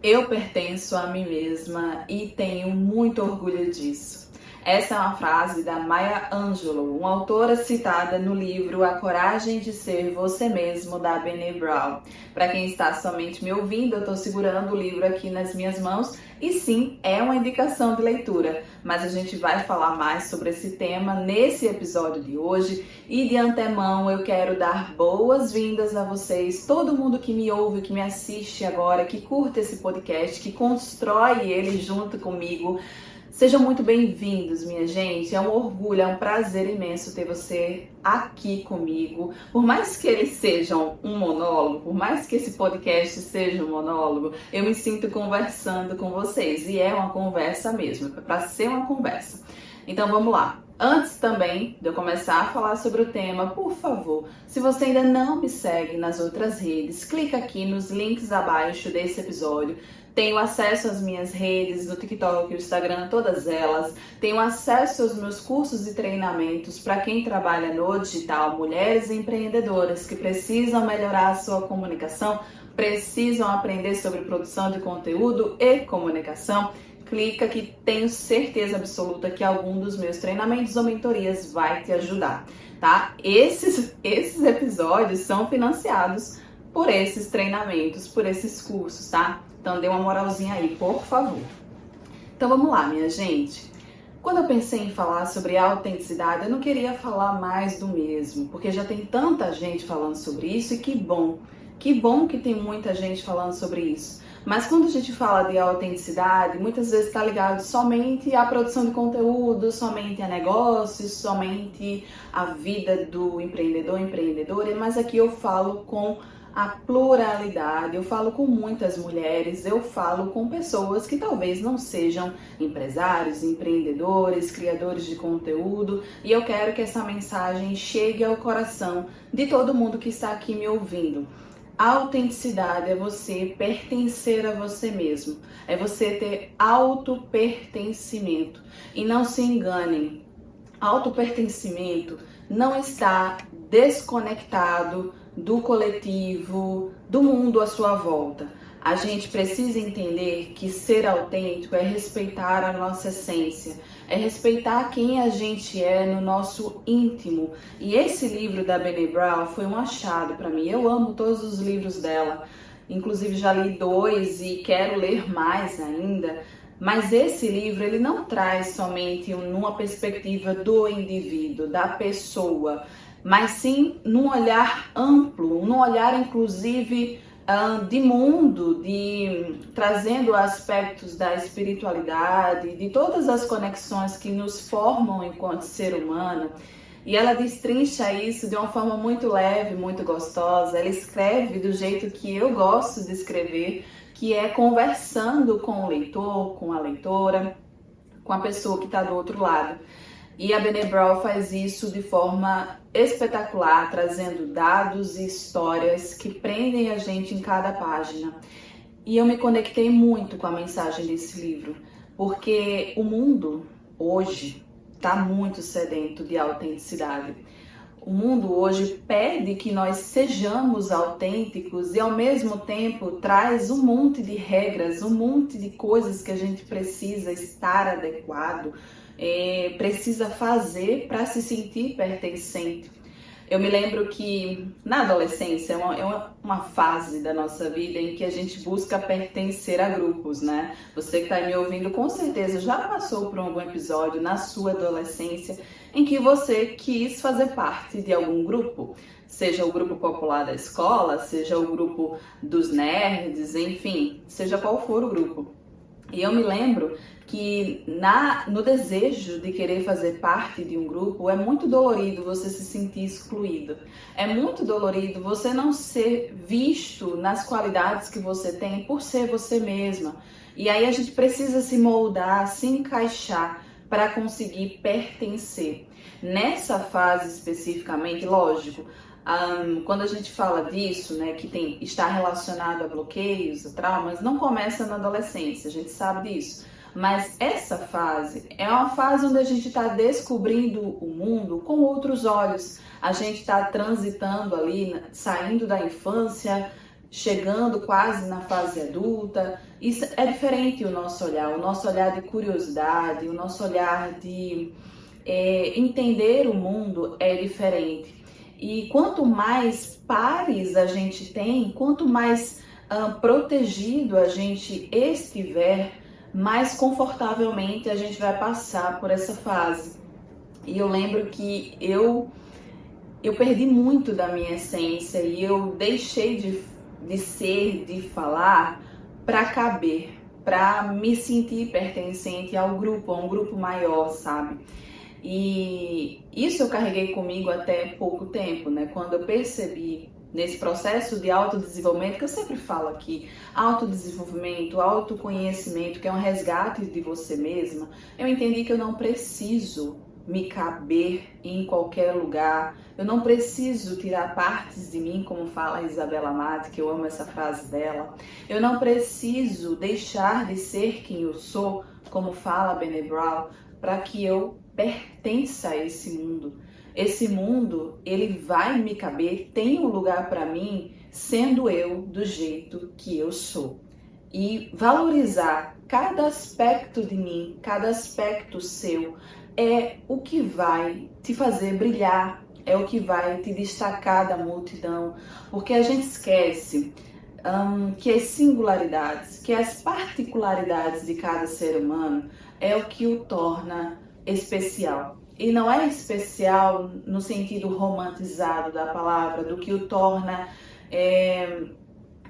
Eu pertenço a mim mesma e tenho muito orgulho disso. Essa é uma frase da Maya Angelou, uma autora citada no livro A Coragem de Ser Você Mesmo, da Brené Brown. Para quem está somente me ouvindo, eu estou segurando o livro aqui nas minhas mãos e sim, é uma indicação de leitura, mas a gente vai falar mais sobre esse tema nesse episódio de hoje e de antemão eu quero dar boas-vindas a vocês, todo mundo que me ouve, que me assiste agora, que curte esse podcast, que constrói ele junto comigo. Sejam muito bem-vindos, minha gente. É um orgulho, é um prazer imenso ter você aqui comigo. Por mais que eles sejam um monólogo, por mais que esse podcast seja um monólogo, eu me sinto conversando com vocês. E é uma conversa mesmo, é para ser uma conversa. Então vamos lá. Antes também de eu começar a falar sobre o tema, por favor, se você ainda não me segue nas outras redes, clica aqui nos links abaixo desse episódio. Tenho acesso às minhas redes, no TikTok, no Instagram, todas elas. Tenho acesso aos meus cursos e treinamentos para quem trabalha no digital, mulheres empreendedoras que precisam melhorar a sua comunicação, precisam aprender sobre produção de conteúdo e comunicação. Clica que tenho certeza absoluta que algum dos meus treinamentos ou mentorias vai te ajudar, tá? Esses episódios são financiados por esses treinamentos, por esses cursos, tá? Então dê uma moralzinha aí, por favor. Então vamos lá, minha gente. Quando eu pensei em falar sobre autenticidade, eu não queria falar mais do mesmo, porque já tem tanta gente falando sobre isso e que bom que tem muita gente falando sobre isso. Mas quando a gente fala de autenticidade, muitas vezes está ligado somente à produção de conteúdo, somente a negócios, somente à vida do empreendedor, empreendedora, mas aqui eu falo com a pluralidade, eu falo com muitas mulheres, eu falo com pessoas que talvez não sejam empresários, empreendedores, criadores de conteúdo, e eu quero que essa mensagem chegue ao coração de todo mundo que está aqui me ouvindo. A autenticidade é você pertencer a você mesmo, é você ter autopertencimento. E não se enganem, autopertencimento não está desconectado do coletivo, do mundo à sua volta. A gente precisa entender que ser autêntico é respeitar a nossa essência, é respeitar quem a gente é no nosso íntimo. E esse livro da Brené Brown foi um achado para mim. Eu amo todos os livros dela, inclusive já li 2 e quero ler mais ainda. Mas esse livro ele não traz somente numa perspectiva do indivíduo, da pessoa, mas sim num olhar amplo, num olhar inclusive de mundo, trazendo aspectos da espiritualidade, de todas as conexões que nos formam enquanto ser humano. E ela destrincha isso de uma forma muito leve, muito gostosa. Ela escreve do jeito que eu gosto de escrever, que é conversando com o leitor, com a leitora, com a pessoa que está do outro lado. E a Brené Brown faz isso de forma espetacular, trazendo dados e histórias que prendem a gente em cada página. E eu me conectei muito com a mensagem desse livro, porque o mundo hoje está muito sedento de autenticidade. O mundo hoje pede que nós sejamos autênticos e ao mesmo tempo traz um monte de regras, um monte de coisas que a gente precisa estar adequado, precisa fazer para se sentir pertencente. Eu me lembro que na adolescência é uma fase da nossa vida em que a gente busca pertencer a grupos, né? Você que está me ouvindo com certeza já passou por algum episódio na sua adolescência em que você quis fazer parte de algum grupo, seja o grupo popular da escola, seja o grupo dos nerds, enfim, seja qual for o grupo. E eu me lembro que no desejo de querer fazer parte de um grupo, é muito dolorido você se sentir excluído. É muito dolorido você não ser visto nas qualidades que você tem por ser você mesma. E aí a gente precisa se moldar, se encaixar para conseguir pertencer. Nessa fase especificamente, lógico, quando a gente fala disso, né, que está relacionado a bloqueios, a traumas, não começa na adolescência, a gente sabe disso. Mas essa fase é uma fase onde a gente está descobrindo o mundo com outros olhos. A gente está transitando ali, saindo da infância, chegando quase na fase adulta. Isso é diferente o nosso olhar de curiosidade, o nosso olhar de entender o mundo é diferente. E quanto mais pares a gente tem, quanto mais protegido a gente estiver, mais confortavelmente a gente vai passar por essa fase. E eu lembro que eu perdi muito da minha essência e eu deixei de ser, de falar, para caber, para me sentir pertencente ao grupo, a um grupo maior, sabe? E isso eu carreguei comigo até pouco tempo, né? Quando eu percebi nesse processo de autodesenvolvimento, que eu sempre falo aqui, autodesenvolvimento, autoconhecimento, que é um resgate de você mesma, eu entendi que eu não preciso me caber em qualquer lugar, eu não preciso tirar partes de mim, como fala a Isabela Mate, que eu amo essa frase dela, eu não preciso deixar de ser quem eu sou, como fala a Brené Brown, para que eu pertença a esse mundo. Esse mundo, ele vai me caber, tem um lugar para mim, sendo eu do jeito que eu sou. E valorizar cada aspecto de mim, cada aspecto seu, é o que vai te fazer brilhar, é o que vai te destacar da multidão, porque a gente esquece que as singularidades, que as particularidades de cada ser humano é o que o torna especial. E não é especial no sentido romantizado da palavra, do que o torna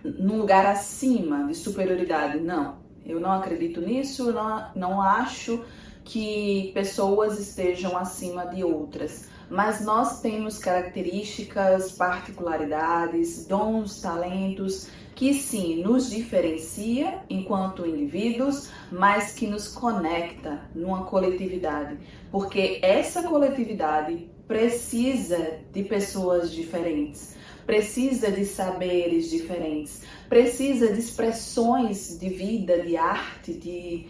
num lugar acima de superioridade. Não, eu não acredito nisso, não acho que pessoas estejam acima de outras. Mas nós temos características, particularidades, dons, talentos que sim nos diferencia enquanto indivíduos, mas que nos conecta numa coletividade, porque essa coletividade precisa de pessoas diferentes, precisa de saberes diferentes, precisa de expressões de vida, de arte, de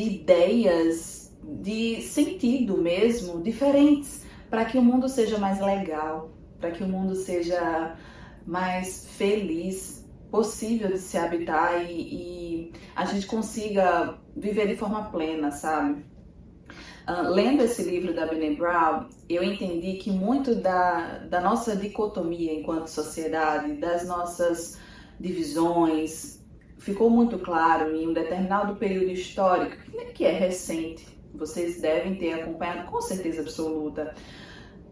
ideias, de sentido mesmo, diferentes, para que o mundo seja mais legal, para que o mundo seja mais feliz, possível de se habitar e a gente consiga viver de forma plena, sabe? Lendo esse livro da Brené Brown, eu entendi que muito da nossa dicotomia enquanto sociedade, das nossas divisões, ficou muito claro em um determinado período histórico, que é recente, vocês devem ter acompanhado com certeza absoluta,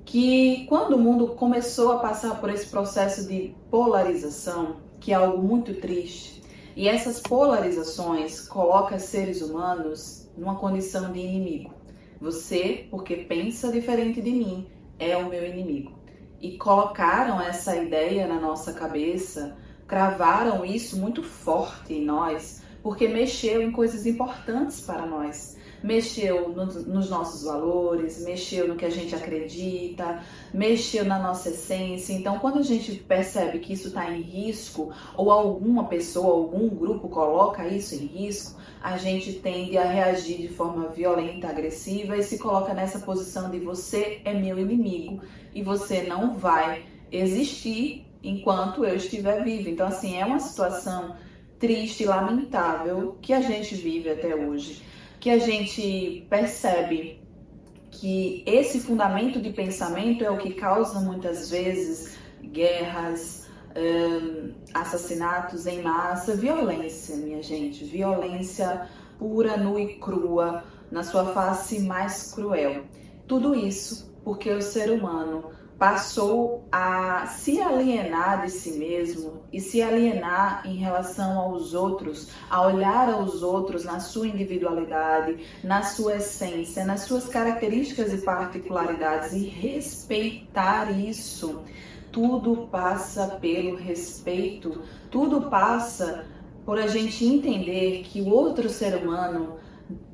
que quando o mundo começou a passar por esse processo de polarização, que é algo muito triste, e essas polarizações colocam seres humanos numa condição de inimigo. Você, porque pensa diferente de mim, é o meu inimigo. E colocaram essa ideia na nossa cabeça, cravaram isso muito forte em nós, porque mexeu em coisas importantes para nós. Mexeu nos nossos valores, mexeu no que a gente acredita, mexeu na nossa essência. Então, quando a gente percebe que isso está em risco, ou alguma pessoa, algum grupo coloca isso em risco, a gente tende a reagir de forma violenta, agressiva e se coloca nessa posição de você é meu inimigo e você não vai existir enquanto eu estiver vivo. Então, assim, é uma situação triste e lamentável que a gente vive até hoje, que a gente percebe que esse fundamento de pensamento é o que causa muitas vezes guerras, assassinatos em massa, violência, minha gente, violência pura, nua e crua, na sua face mais cruel. Tudo isso porque o ser humano passou a se alienar de si mesmo e se alienar em relação aos outros, a olhar aos outros na sua individualidade, na sua essência, nas suas características e particularidades e respeitar isso. Tudo passa pelo respeito, tudo passa por a gente entender que o outro ser humano,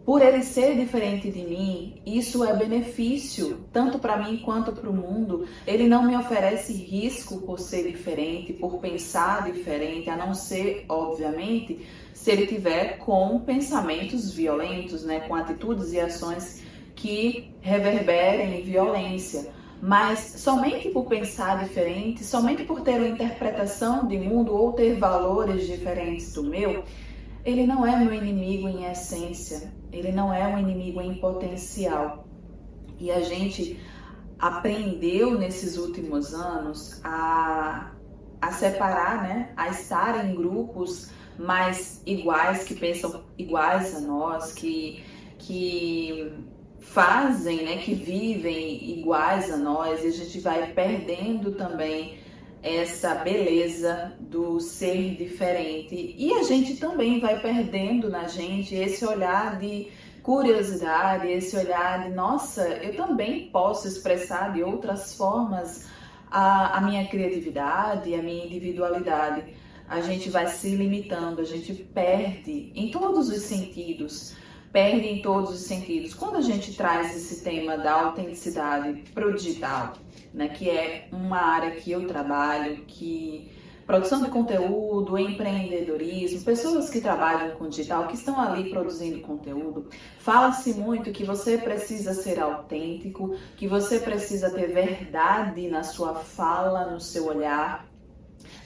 por ele ser diferente de mim, isso é benefício, tanto para mim quanto para o mundo. Ele não me oferece risco por ser diferente, por pensar diferente, a não ser, obviamente, se ele tiver com pensamentos violentos, né, com atitudes e ações que reverberem violência. mas somente por pensar diferente, somente por ter uma interpretação de mundo ou ter valores diferentes do meu, ele não é meu inimigo em essência, ele não é um inimigo em potencial. E a gente aprendeu nesses últimos anos a separar, né? A estar em grupos mais iguais, que pensam iguais a nós, que fazem, né? Que vivem iguais a nós, e a gente vai perdendo também essa beleza do ser diferente. E a gente também vai perdendo na gente esse olhar de curiosidade, esse olhar de, nossa, eu também posso expressar de outras formas a minha criatividade, a minha individualidade. A gente vai se limitando, a gente perde em todos os sentidos. Perde em todos os sentidos. Quando a gente traz esse tema da autenticidade para o digital, né, que é uma área que eu trabalho, que produção de conteúdo, empreendedorismo, pessoas que trabalham com digital, que estão ali produzindo conteúdo, fala-se muito que você precisa ser autêntico, que você precisa ter verdade na sua fala, no seu olhar,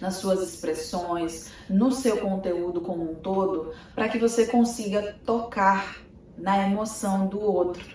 nas suas expressões, no seu conteúdo como um todo, para que você consiga tocar na emoção do outro.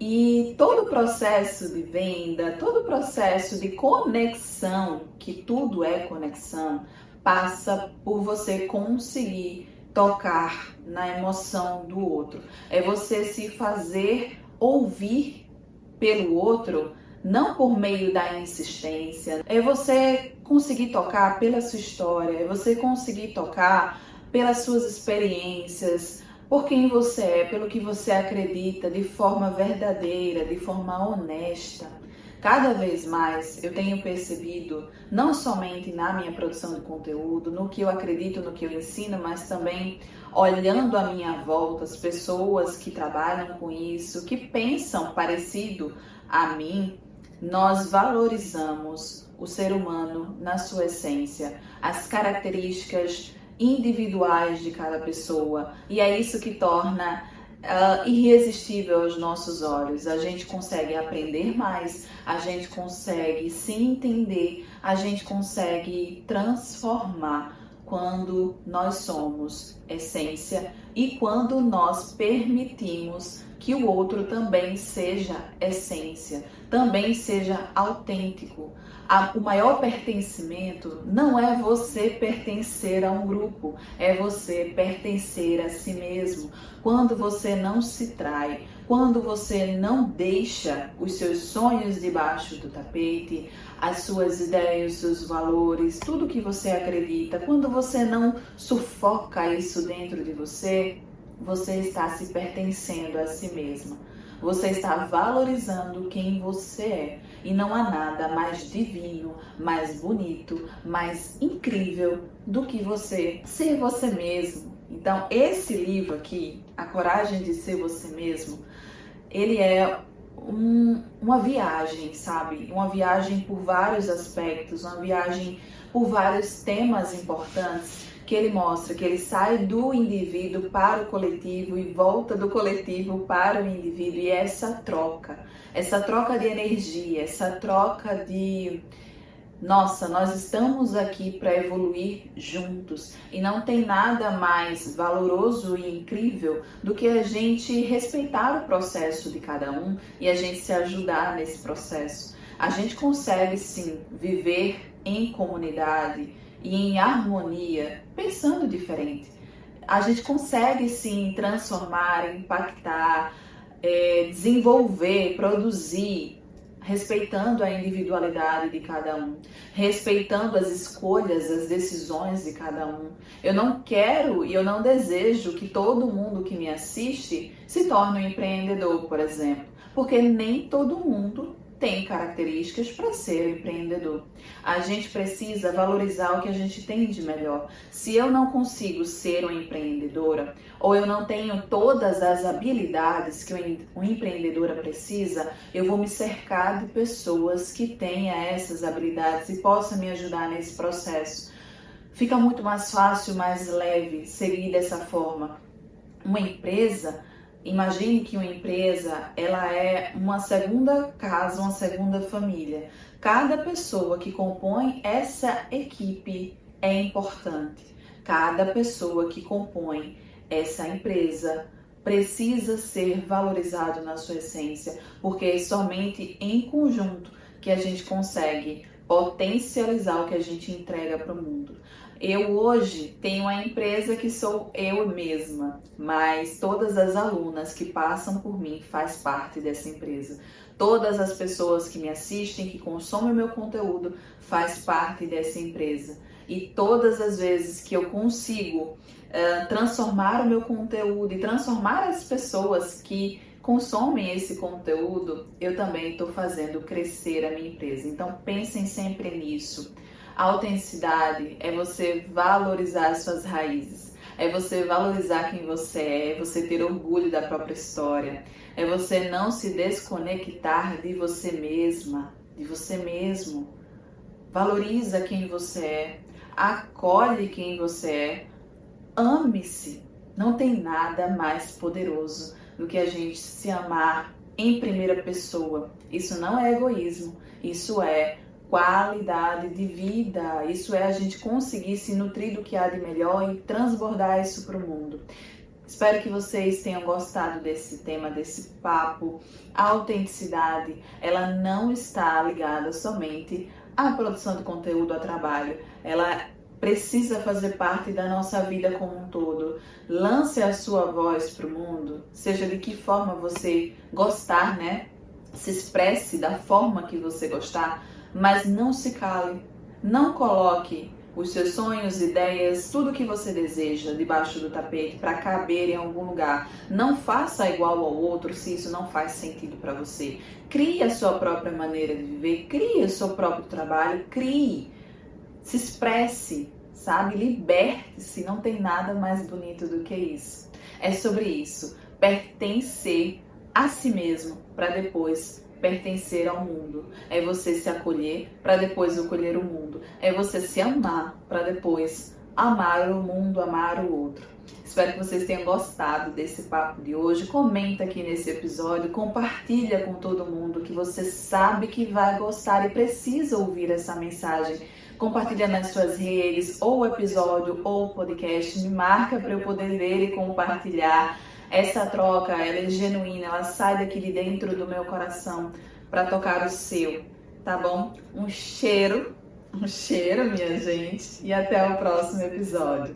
E todo o processo de venda, todo o processo de conexão, que tudo é conexão, passa por você conseguir tocar na emoção do outro. É você se fazer ouvir pelo outro, não por meio da insistência. É você conseguir tocar pela sua história, é você conseguir tocar pelas suas experiências, por quem você é, pelo que você acredita, de forma verdadeira, de forma honesta. Cada vez mais eu tenho percebido, não somente na minha produção de conteúdo, no que eu acredito, no que eu ensino, mas também olhando à minha volta, as pessoas que trabalham com isso, que pensam parecido a mim, nós valorizamos o ser humano na sua essência, as características individuais de cada pessoa, e é isso que torna irresistível aos nossos olhos. A gente consegue aprender mais, a gente consegue se entender, a gente consegue transformar quando nós somos essência e quando nós permitimos que o outro também seja essência, também seja autêntico. O maior pertencimento não é você pertencer a um grupo, é você pertencer a si mesmo. Quando você não se trai, quando você não deixa os seus sonhos debaixo do tapete, as suas ideias, os seus valores, tudo que você acredita, quando você não sufoca isso dentro de você, você está se pertencendo a si mesma. Você está valorizando quem você é. E não há nada mais divino, mais bonito, mais incrível do que você ser você mesmo. Então, esse livro aqui, A Coragem de Ser Você Mesmo, ele é uma viagem, sabe? Uma viagem por vários aspectos, uma viagem por vários temas importantes, que ele mostra que ele sai do indivíduo para o coletivo e volta do coletivo para o indivíduo. E essa troca de energia, essa troca de... Nossa, nós estamos aqui para evoluir juntos e não tem nada mais valoroso e incrível do que a gente respeitar o processo de cada um e a gente se ajudar nesse processo. A gente consegue sim viver em comunidade e em harmonia, pensando diferente. A gente consegue sim transformar, impactar, desenvolver, produzir, respeitando a individualidade de cada um, respeitando as escolhas, as decisões de cada um. Eu não quero e eu não desejo que todo mundo que me assiste se torne um empreendedor, por exemplo, porque nem todo mundo tem características para ser empreendedor. A gente precisa valorizar o que a gente tem de melhor. Se eu não consigo ser uma empreendedora, ou eu não tenho todas as habilidades que uma empreendedora precisa, eu vou me cercar de pessoas que tenham essas habilidades e possam me ajudar nesse processo. Fica muito mais fácil, mais leve seguir dessa forma. Uma empresa Imagine que uma empresa, ela é uma segunda casa, uma segunda família. Cada pessoa que compõe essa equipe é importante. Cada pessoa que compõe essa empresa precisa ser valorizado na sua essência, porque é somente em conjunto que a gente consegue potencializar o que a gente entrega para o mundo. Eu hoje tenho uma empresa que sou eu mesma, mas todas as alunas que passam por mim faz parte dessa empresa. Todas as pessoas que me assistem, que consomem o meu conteúdo, faz parte dessa empresa. E todas as vezes que eu consigo transformar o meu conteúdo e transformar as pessoas que consomem esse conteúdo, eu também estou fazendo crescer a minha empresa. Então pensem sempre nisso. A autenticidade é você valorizar as suas raízes, é você valorizar quem você é você ter orgulho da própria história, é você não se desconectar de você mesma, de você mesmo. Valoriza quem você é, acolhe quem você é, ame-se. Não tem nada mais poderoso do que a gente se amar em primeira pessoa. Isso não é egoísmo, isso é qualidade de vida. Isso é a gente conseguir se nutrir do que há de melhor e transbordar isso para o mundo. Espero que vocês tenham gostado desse tema, desse papo. A autenticidade, ela não está ligada somente à produção de conteúdo, ao trabalho. Ela precisa fazer parte da nossa vida como um todo. Lance a sua voz para o mundo, seja de que forma você gostar, né? Se expresse da forma que você gostar, mas não se cale. Não coloque os seus sonhos, ideias, tudo que você deseja debaixo do tapete para caber em algum lugar. Não faça igual ao outro se isso não faz sentido para você. Crie a sua própria maneira de viver, crie o seu próprio trabalho, crie. Se expresse, sabe? Liberte-se, não tem nada mais bonito do que isso. É sobre isso, pertencer a si mesmo para depois pertencer ao mundo. É você se acolher para depois acolher o mundo. É você se amar para depois amar o mundo, amar o outro. Espero que vocês tenham gostado desse papo de hoje. Comenta aqui nesse episódio, compartilha com todo mundo que você sabe que vai gostar e precisa ouvir essa mensagem. Compartilha nas suas redes, ou o episódio, ou o podcast. Me marca para eu poder ver e compartilhar. Essa troca, ela é genuína, ela sai daqui de dentro do meu coração para tocar o seu, tá bom? Um cheiro, minha gente, e até o próximo episódio.